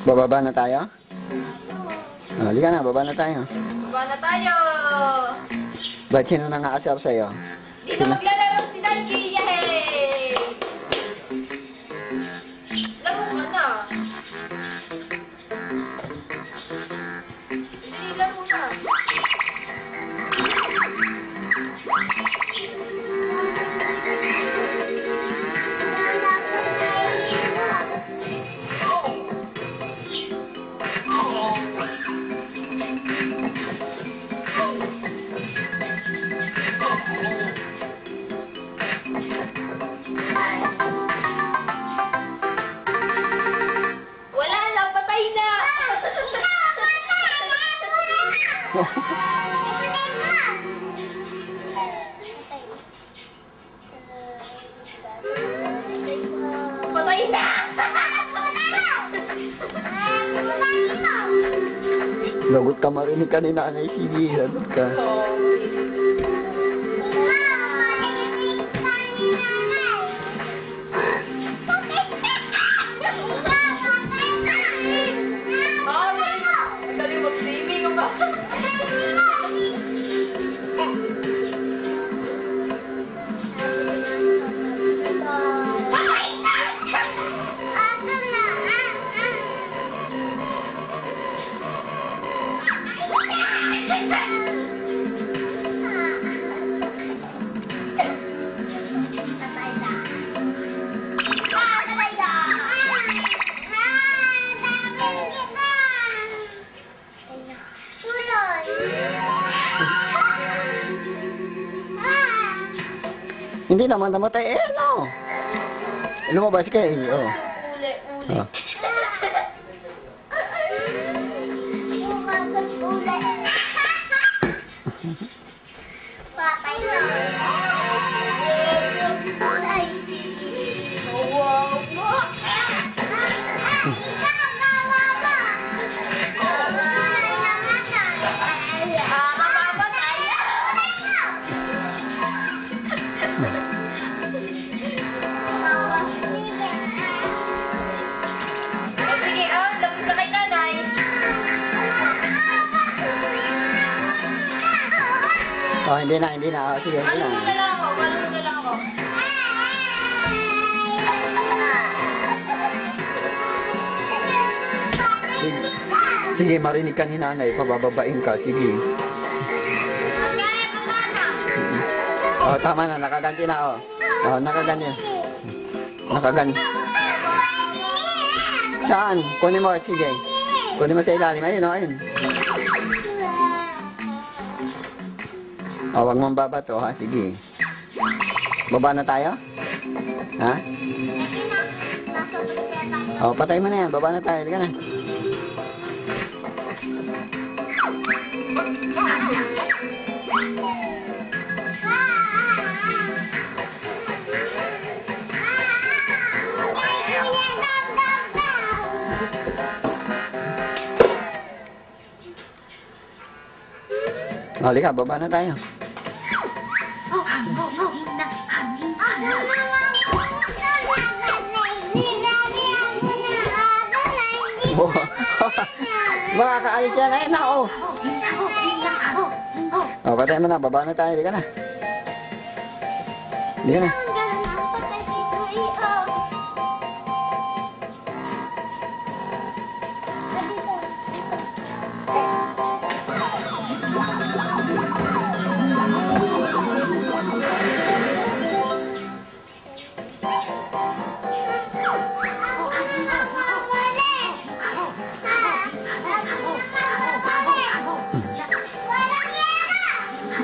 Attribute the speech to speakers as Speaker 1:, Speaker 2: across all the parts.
Speaker 1: Bababa na tayo? Halika na, baba na tayo.
Speaker 2: Baba na tayo!
Speaker 1: Ba't sino nang aasar sa'yo?
Speaker 2: Dito maglalaro si Danji! Yay! Laro ka na! Hindi, laro na! Wala lang, patay na! Patay na!
Speaker 1: Lagot ka marinig ka ni nanay. Sige, lagot ka.
Speaker 2: Dali mag-swimming ba?
Speaker 1: Hindi naman namatay. Eh, ano? Lumabas ka eh. Oh.
Speaker 2: Uli.
Speaker 1: Oh.
Speaker 2: Patay na. Wow mo. Sige, lapit na kay nanay.
Speaker 1: Oh, hindi na, hindi na. Oh, sige, hindi
Speaker 2: Balong na
Speaker 1: na.
Speaker 2: lang ako, balong na lang ako.
Speaker 1: Sige, sige, marinig ka ni nanay. Pabababain ka. Sige. Oh, tama na. Nakaganti na, oh. Oh, nakaganti. Nakaganti. Saan? Kunin mo, sige. Kunin mo sa ilalim. Ayun, oh, ayun. Oh, wag mong babato, ha? Sige. Baba na tayo? Ha? Oh, patay mo na yan. Baba na tayo. Halika na. Oh, halika. Baba na tayo. Makakaalis yan. Ayun na, oh. Oh, patay mo na. Baba na tayo. Halika na. Halika na.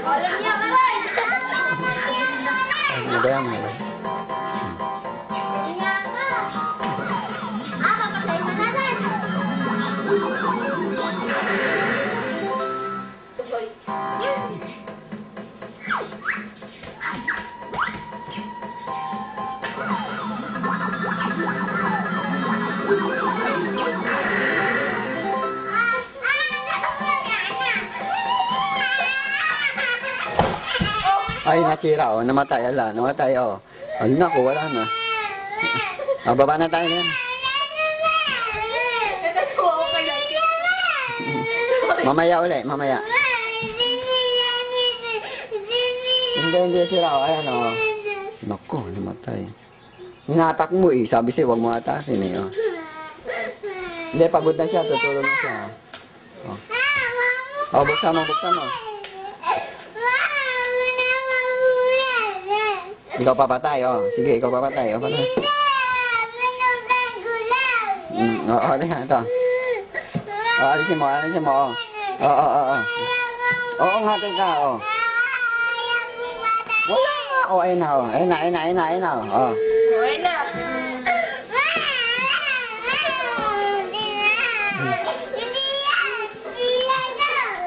Speaker 2: Walang niya, aray!
Speaker 1: Ano ba yan? Ay, nasira, oh. Namatay, ala. Namatay, oh. Ay, naku, wala na. Ah, baba na tayo yan. Mamaya uli, mamaya. Hindi sira. Ayan o. Naku, namatay. Hinatak mo eh. Sabi siya, huwag mo atakin eh. Oh. Hindi, pagod na siya. Tutulog na siya. Oh, buksan mo. Ikaw papatay, oh. Sige, ikaw papatay. Oh, patay. Oo, ito. Oh, alisin mo, oh. Oo. Oo, ngatin ka, oh. Wala. Oh, ayun na, oh. Ayun na, oh.
Speaker 2: Okay na.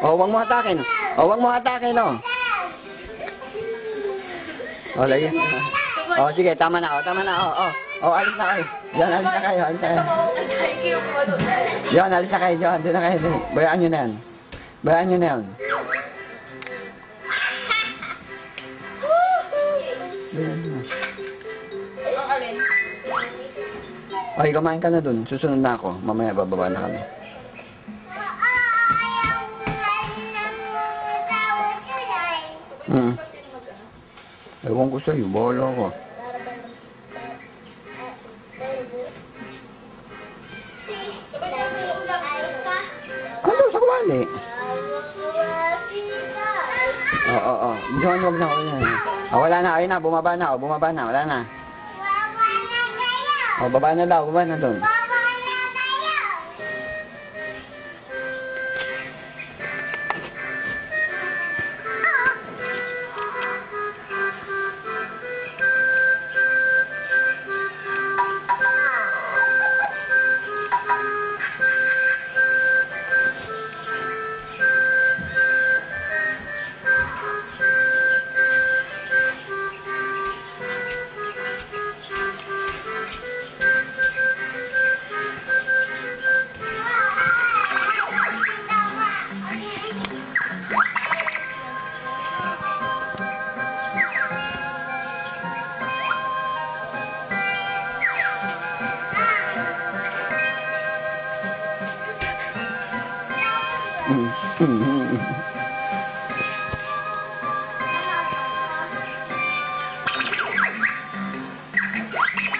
Speaker 1: Oh, huwag mo hatakin. Oh. Oh, lagi. Oh, sige, tama na, oh. Oh, alis na kayo. Yan, alis na kayo. Yan, alis na kayo, John. Doon na kayo. Bayaan nyo na yan. Ay, kumain ka na dun. Susunod na ako. Mamaya bababa na kami. Ewan ko sa'yo. Bahala ko. Ano? Sa kumali? Oo. John, wag na. Wala na. Ayun na. Bumaba na. Wala na. Oh, baba na doon.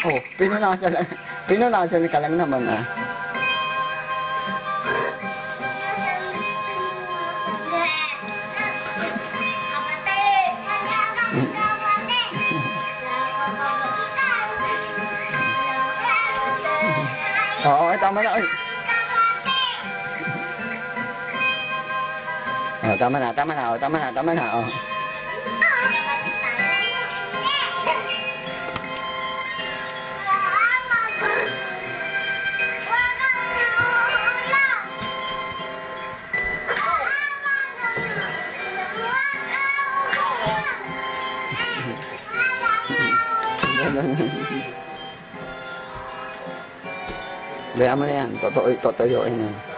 Speaker 1: Oh, pinunasan ka lang naman ah. Oo, tama na. Oh, tama na. Oh. Bayaan mo na yan. Totoyoin na.